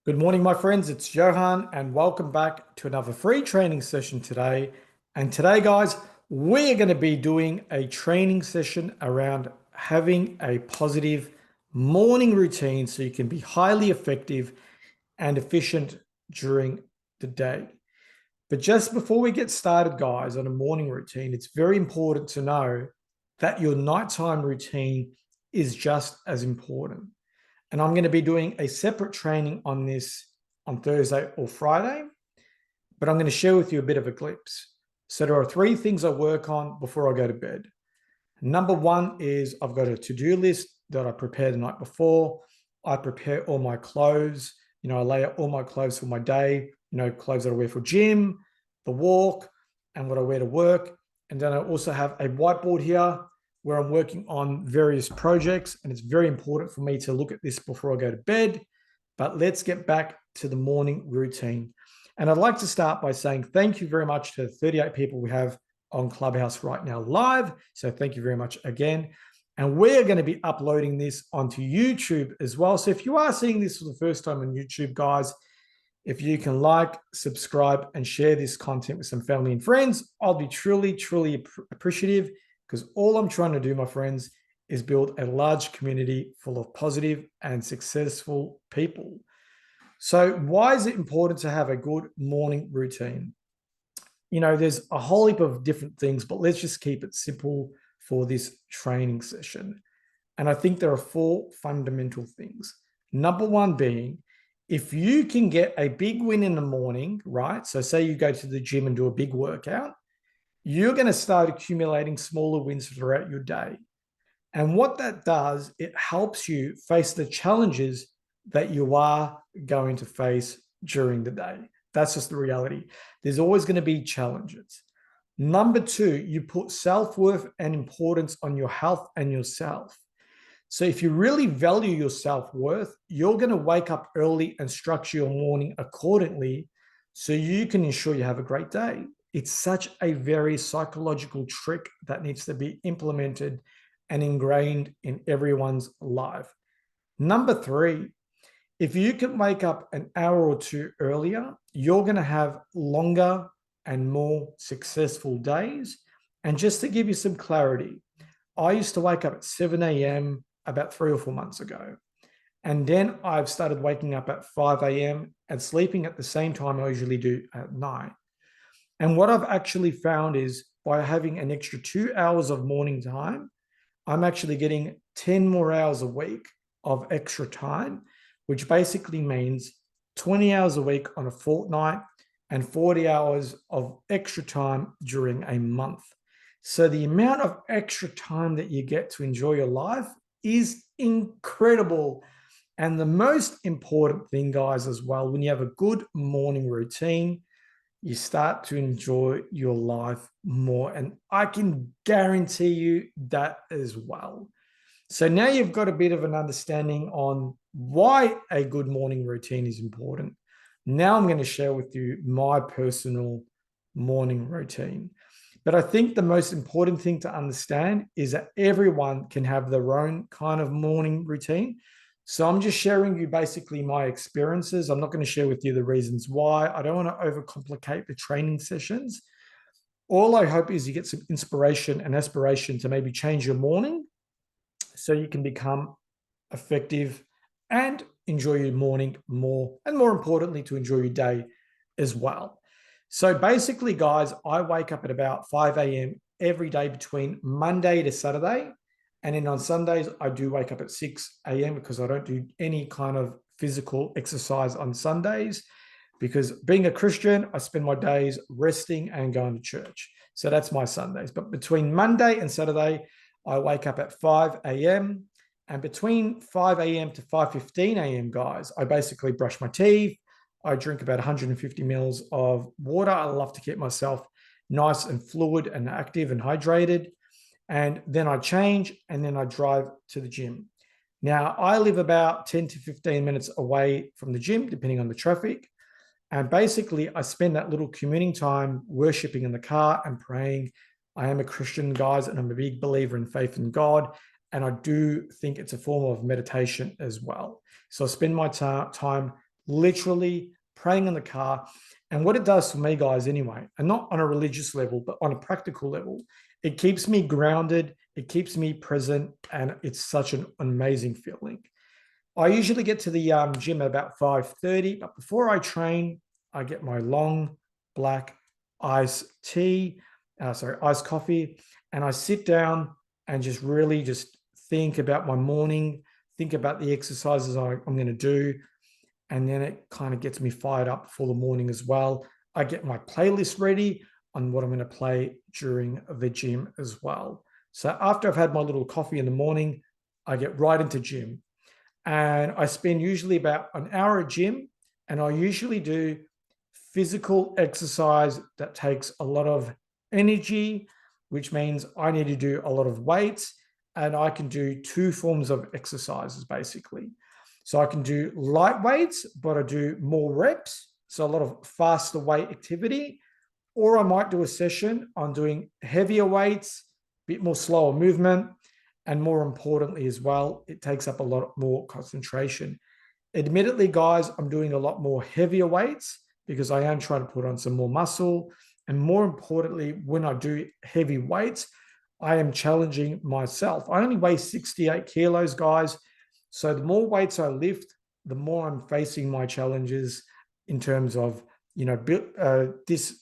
Good morning, my friends. It's Johann, and welcome back to another free training session today. And today, guys, we're going to be doing a training session around having a positive morning routine so you can be highly effective and efficient during the day. But just before we get started, guys, on a morning routine, it's very important to know that your nighttime routine is just as important. And I'm going to be doing a separate training on this on Thursday or Friday, but I'm going to share with you a bit of a glimpse. So there are three things I work on before I go to bed. Number one is I've got a to-do list that I prepare the night before. I prepare all my clothes. I lay out all my clothes for my day, clothes that I wear for gym, the walk, and what I wear to work. And then I also have a whiteboard here where I'm working on various projects, and it's very important for me to look at this before I go to bed. But let's get back to the morning routine. And I'd like to start by saying thank you very much to the 38 people we have on Clubhouse right now live. So thank you very much again. And we're going to be uploading this onto YouTube as well. So if you are seeing this for the first time on YouTube, guys, if you can like, subscribe, and share this content with some family and friends, I'll be truly, truly appreciative, because all I'm trying to do, my friends, is build a large community full of positive and successful people. So why is it important to have a good morning routine? There's a whole heap of different things, but let's just keep it simple for this training session. And I think there are four fundamental things. Number one being, if you can get a big win in the morning, right? So say you go to the gym and do a big workout, you're going to start accumulating smaller wins throughout your day. And what that does, it helps you face the challenges that you are going to face during the day. That's just the reality. There's always going to be challenges. Number two, you put self-worth and importance on your health and yourself. So if you really value your self-worth, you're going to wake up early and structure your morning accordingly so you can ensure you have a great day. It's such a very psychological trick that needs to be implemented and ingrained in everyone's life. Number three, if you can wake up an hour or two earlier, you're going to have longer and more successful days. And just to give you some clarity, I used to wake up at 7 a.m. about 3 or 4 months ago. And then I've started waking up at 5 a.m. and sleeping at the same time I usually do at night. And what I've actually found is by having an extra 2 hours of morning time, I'm actually getting 10 more hours a week of extra time, which basically means 20 hours a week on a fortnight and 40 hours of extra time during a month. So the amount of extra time that you get to enjoy your life is incredible. And the most important thing, guys, as well, when you have a good morning routine, you start to enjoy your life more. And I can guarantee you that as well. So now you've got a bit of an understanding on why a good morning routine is important. Now I'm going to share with you my personal morning routine. But I think the most important thing to understand is that everyone can have their own kind of morning routine. So I'm just sharing you basically my experiences. I'm not going to share with you the reasons why. I don't want to overcomplicate the training sessions. All I hope is you get some inspiration and aspiration to maybe change your morning so you can become effective and enjoy your morning more, and more importantly, to enjoy your day as well. So basically, guys, I wake up at about 5 a.m. every day between Monday to Saturday. And then on Sundays, I do wake up at 6 a.m. because I don't do any kind of physical exercise on Sundays, because being a Christian, I spend my days resting and going to church. So that's my Sundays. But between Monday and Saturday, I wake up at 5 a.m. And between 5 a.m. to 5:15 a.m., guys, I basically brush my teeth. I drink about 150 mils of water. I love to keep myself nice and fluid and active and hydrated. And then I change, and then I drive to the gym. Now, I live about 10 to 15 minutes away from the gym, depending on the traffic. And basically, I spend that little commuting time worshiping in the car and praying. I am a Christian, guys, and I'm a big believer in faith in God. And I do think it's a form of meditation as well. So I spend my time literally praying in the car. And what it does for me, guys, anyway, and not on a religious level, but on a practical level, it keeps me grounded, it keeps me present, and it's such an amazing feeling. I usually get to the gym at about 5:30, but before I train, I get my long black iced tea, iced coffee, and I sit down and just really just think about my morning, think about the exercises I'm going to do, and then it kind of gets me fired up for the morning as well. I get my playlist ready on what I'm going to play during the gym as well. So after I've had my little coffee in the morning, I get right into gym. And I spend usually about an hour at gym, and I usually do physical exercise that takes a lot of energy, which means I need to do a lot of weights, and I can do two forms of exercises basically. So I can do light weights, but I do more reps, so a lot of faster weight activity, or I might do a session on doing heavier weights, a bit more slower movement, and more importantly as well, it takes up a lot more concentration. Admittedly, guys, I'm doing a lot more heavier weights because I am trying to put on some more muscle. And more importantly, when I do heavy weights, I am challenging myself. I only weigh 68 kilos, guys. So the more weights I lift, the more I'm facing my challenges in terms of,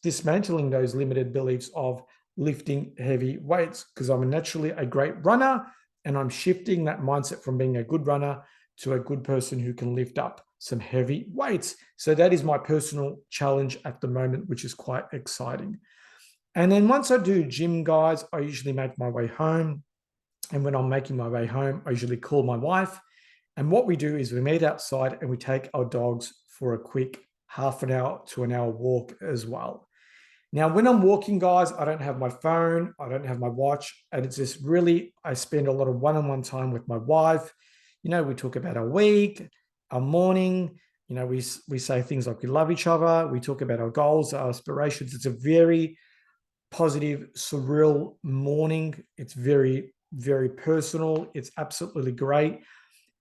dismantling those limited beliefs of lifting heavy weights, because I'm naturally a great runner, and I'm shifting that mindset from being a good runner to a good person who can lift up some heavy weights. So that is my personal challenge at the moment, which is quite exciting. And then once I do gym, guys, I usually make my way home. And when I'm making my way home, I usually call my wife. And what we do is we meet outside and we take our dogs for a quick half an hour to an hour walk as well. Now, when I'm walking, guys, I don't have my phone, I don't have my watch, and it's just really, I spend a lot of one-on-one time with my wife. We talk about our week, our morning. We say things like we love each other. We talk about our goals, our aspirations. It's a very positive, surreal morning. It's very, very personal. It's absolutely great.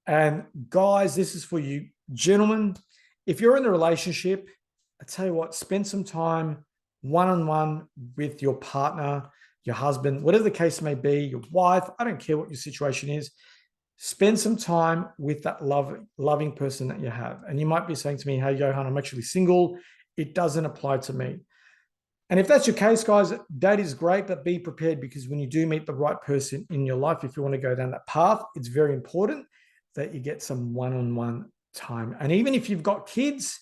And guys, this is for you, gentlemen. If you're in a relationship, I tell you what, spend some time one-on-one with your partner, your husband, whatever the case may be, your wife. I don't care what your situation is. Spend some time with that loving person that you have. And you might be saying to me, hey, Johann, I'm actually single. It doesn't apply to me. And if that's your case, guys, that is great, but be prepared, because when you do meet the right person in your life, if you want to go down that path, it's very important that you get some one-on-one time. And even if you've got kids,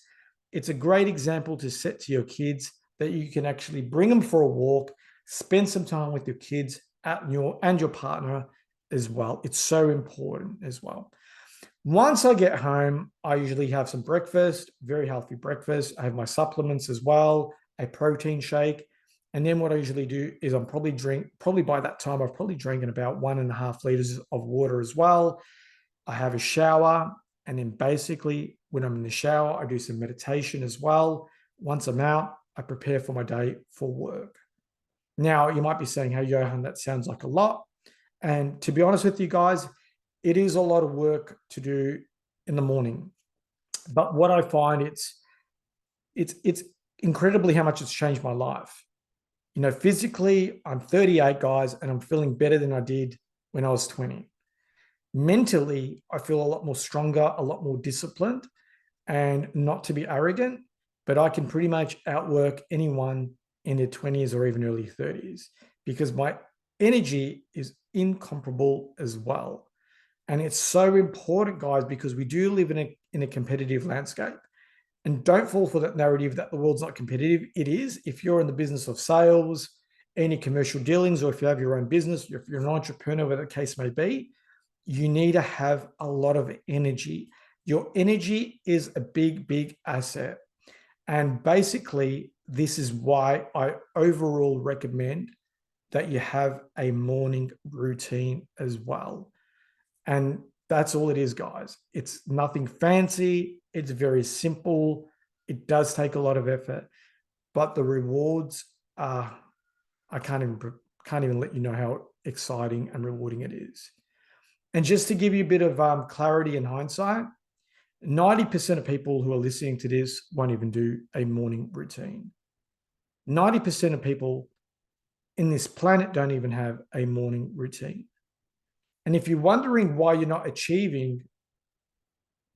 it's a great example to set to your kids that you can actually bring them for a walk, spend some time with your kids and your partner as well. It's so important as well. Once I get home, I usually have some breakfast, very healthy breakfast. I have my supplements as well, a protein shake. And then what I usually do is probably by that time, I've probably drinking about 1.5 liters of water as well. I have a shower. And then basically when I'm in the shower, I do some meditation as well. Once I'm out, I prepare for my day for work. Now, you might be saying, hey, Johann, that sounds like a lot. And to be honest with you guys, it is a lot of work to do in the morning. But what I find, it's incredibly how much it's changed my life. Physically, I'm 38, guys, and I'm feeling better than I did when I was 20. Mentally, I feel a lot more stronger, a lot more disciplined, and not to be arrogant, but I can pretty much outwork anyone in their 20s or even early 30s, because my energy is incomparable as well. And it's so important, guys, because we do live in a competitive landscape. And don't fall for that narrative that the world's not competitive. It is. If you're in the business of sales, any commercial dealings, or if you have your own business, if you're an entrepreneur, whatever the case may be, you need to have a lot of energy. Your energy is a big, big asset. And basically, this is why I overall recommend that you have a morning routine as well. And that's all it is, guys. It's nothing fancy. It's very simple. It does take a lot of effort, but the rewards are, I can't even let you know how exciting and rewarding it is. And just to give you a bit of clarity and hindsight, 90% of people who are listening to this won't even do a morning routine. 90% of people in this planet don't even have a morning routine. And if you're wondering why you're not achieving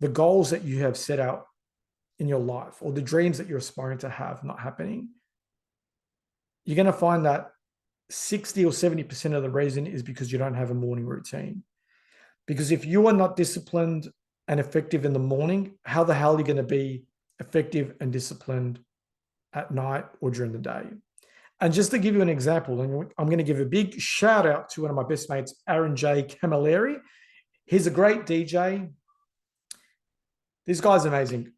the goals that you have set out in your life, or the dreams that you're aspiring to have not happening, you're going to find that 60 or 70% of the reason is because you don't have a morning routine. Because if you are not disciplined and effective in the morning, how the hell are you going to be effective and disciplined at night or during the day? And just to give you an example, I'm going to give a big shout out to one of my best mates, Aaron J. Camilleri. He's a great DJ. This guy's amazing.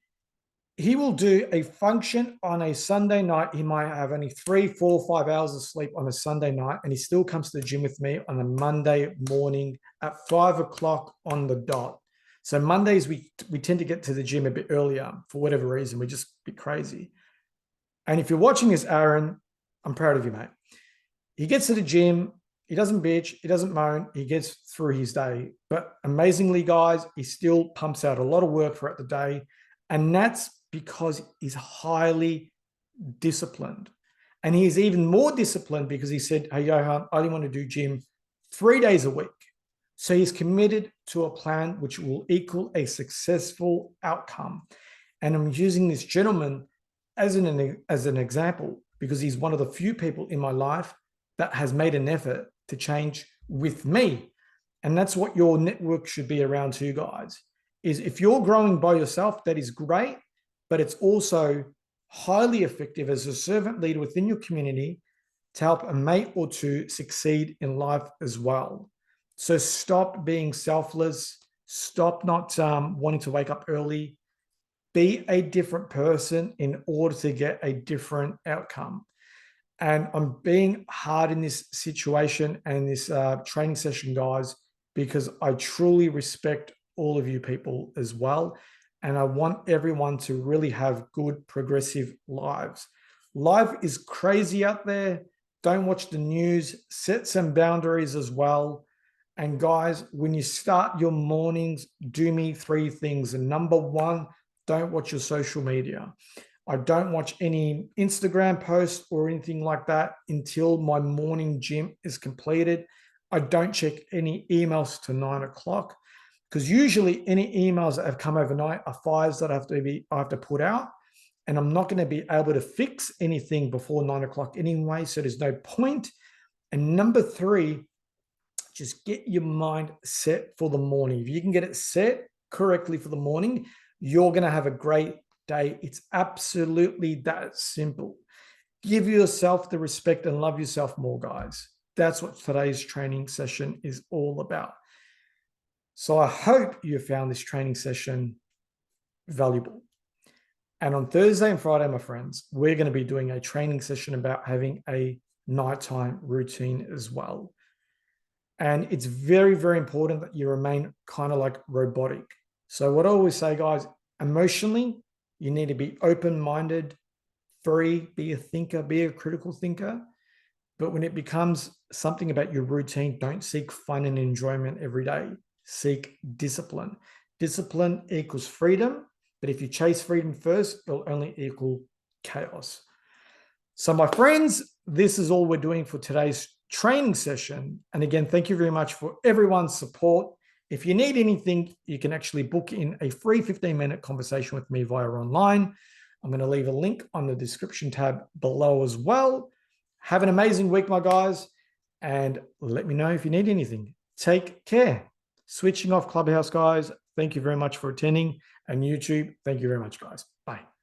He will do a function on a Sunday night. He might have only 3, 4, 5 hours of sleep on a Sunday night, and he still comes to the gym with me on a Monday morning at 5 o'clock on the dot. So Mondays, we tend to get to the gym a bit earlier for whatever reason. We're just a bit crazy. And if you're watching this, Aaron, I'm proud of you, mate. He gets to the gym. He doesn't bitch. He doesn't moan. He gets through his day. But amazingly, guys, he still pumps out a lot of work throughout the day. And that's because he's highly disciplined. And he's even more disciplined because he said, hey, Johann, I only want to do gym 3 days a week. So he's committed to a plan which will equal a successful outcome. And I'm using this gentleman as an example because he's one of the few people in my life that has made an effort to change with me. And that's what your network should be around too, guys, is if you're growing by yourself, that is great, but it's also highly effective as a servant leader within your community to help a mate or two succeed in life as well. So stop being selfless. Stop not wanting to wake up early. Be a different person in order to get a different outcome. And I'm being hard in this situation and this training session, guys, because I truly respect all of you people as well. And I want everyone to really have good, progressive lives. Life is crazy out there. Don't watch the news. Set some boundaries as well. And guys, when you start your mornings, do me 3 things. And number 1, don't watch your social media. I don't watch any Instagram posts or anything like that until my morning gym is completed. I don't check any emails to 9 o'clock because usually any emails that have come overnight are files that I have to put out, and I'm not going to be able to fix anything before 9 o'clock anyway, so there's no point. And number 3, just get your mind set for the morning. If you can get it set correctly for the morning, you're going to have a great day. It's absolutely that simple. Give yourself the respect and love yourself more, guys. That's what today's training session is all about. So I hope you found this training session valuable. And on Thursday and Friday, my friends, we're going to be doing a training session about having a nighttime routine as well. And it's very, very important that you remain kind of like robotic. So what I always say, guys, emotionally, you need to be open-minded, free, be a thinker, be a critical thinker. But when it becomes something about your routine, don't seek fun and enjoyment every day. Seek discipline. Discipline equals freedom. But if you chase freedom first, it'll only equal chaos. So my friends, this is all we're doing for today's training session. And again, thank you very much for everyone's support. If you need anything, you can actually book in a free 15-minute conversation with me via online. I'm going to leave a link on the description tab below as well. Have an amazing week, my guys, and let me know if you need anything. Take care. Switching off Clubhouse, guys. Thank you very much for attending. And YouTube, thank you very much, guys. Bye.